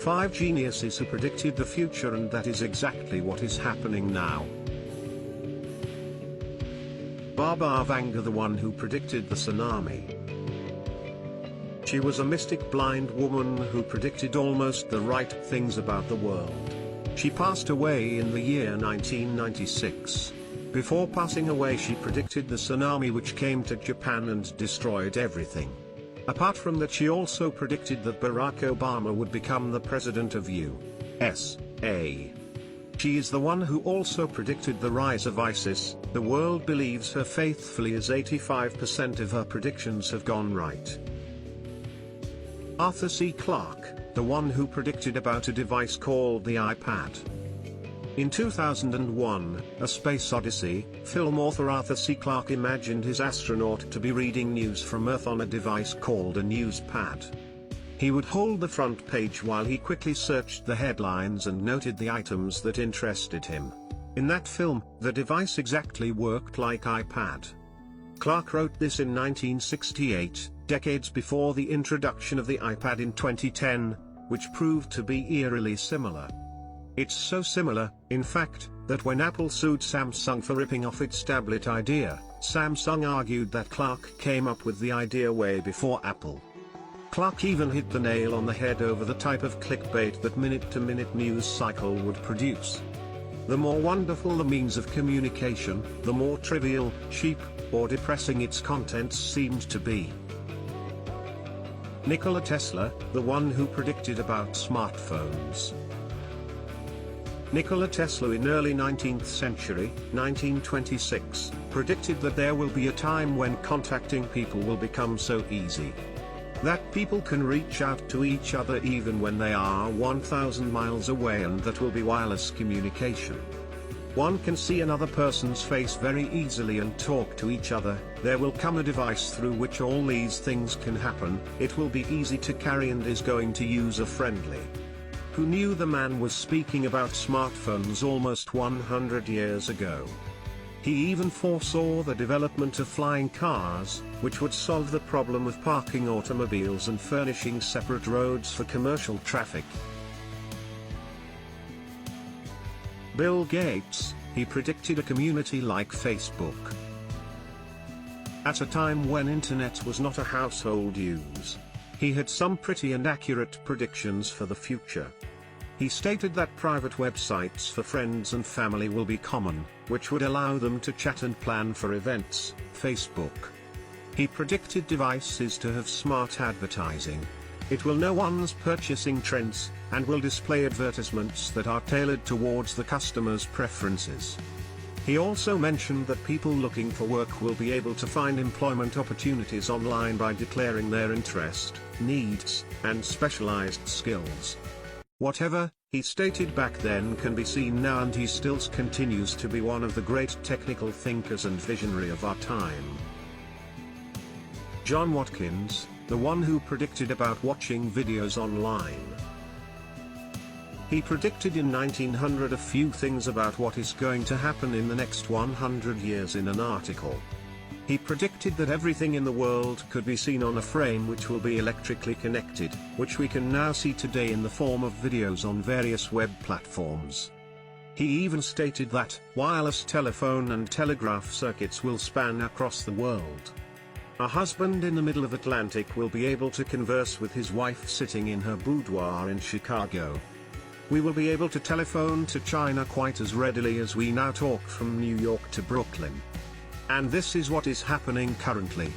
5 geniuses who predicted the future, and that is exactly what is happening now. Baba Vanga, the one who predicted the tsunami. She was a mystic blind woman who predicted almost the right things about the world. She passed away in the year 1996. Before passing away, she predicted the tsunami which came to Japan and destroyed everything. Apart from that, she also predicted that Barack Obama would become the president of USA. She is the one who also predicted the rise of ISIS. The world believes her faithfully, as 85% of her predictions have gone right. Arthur C. Clarke, the one who predicted about a device called the iPad. In 2001, A Space Odyssey, film author Arthur C. Clarke imagined his astronaut to be reading news from Earth on a device called a newspad. He would hold the front page while he quickly searched the headlines and noted the items that interested him. In that film, the device exactly worked like iPad. Clarke wrote this in 1968, decades before the introduction of the iPad in 2010, which proved to be eerily similar. It's so similar, in fact, that when Apple sued Samsung for ripping off its tablet idea, Samsung argued that Clarke came up with the idea way before Apple. Clarke even hit the nail on the head over the type of clickbait that minute-to-minute news cycle would produce. The more wonderful the means of communication, the more trivial, cheap, or depressing its contents seemed to be. Nikola Tesla, the one who predicted about smartphones. Nikola Tesla in early 19th century, 1926, predicted that there will be a time when contacting people will become so easy that people can reach out to each other even when they are 1,000 miles away, and that will be wireless communication. One can see another person's face very easily and talk to each other. There will come a device through which all these things can happen. It will be easy to carry and is going to user-friendly. Who knew the man was speaking about smartphones almost 100 years ago? He even foresaw the development of flying cars, which would solve the problem of parking automobiles and furnishing separate roads for commercial traffic. Bill Gates, he predicted a community like Facebook. At a time when internet was not a household use, he had some pretty and accurate predictions for the future. He stated that private websites for friends and family will be common, which would allow them to chat and plan for events. Facebook. He predicted devices to have smart advertising. It will know one's purchasing trends, and will display advertisements that are tailored towards the customer's preferences. He also mentioned that people looking for work will be able to find employment opportunities online by declaring their interest, needs, and specialized skills. Whatever he stated back then can be seen now, and he still continues to be one of the great technical thinkers and visionary of our time. John Watkins, the one who predicted about watching videos online. He predicted in 1900 a few things about what is going to happen in the next 100 years in an article. He predicted that everything in the world could be seen on a frame which will be electrically connected, which we can now see today in the form of videos on various web platforms. He even stated that wireless telephone and telegraph circuits will span across the world. A husband in the middle of Atlantic will be able to converse with his wife sitting in her boudoir in Chicago. We will be able to telephone to China quite as readily as we now talk from New York to Brooklyn. And this is what is happening currently.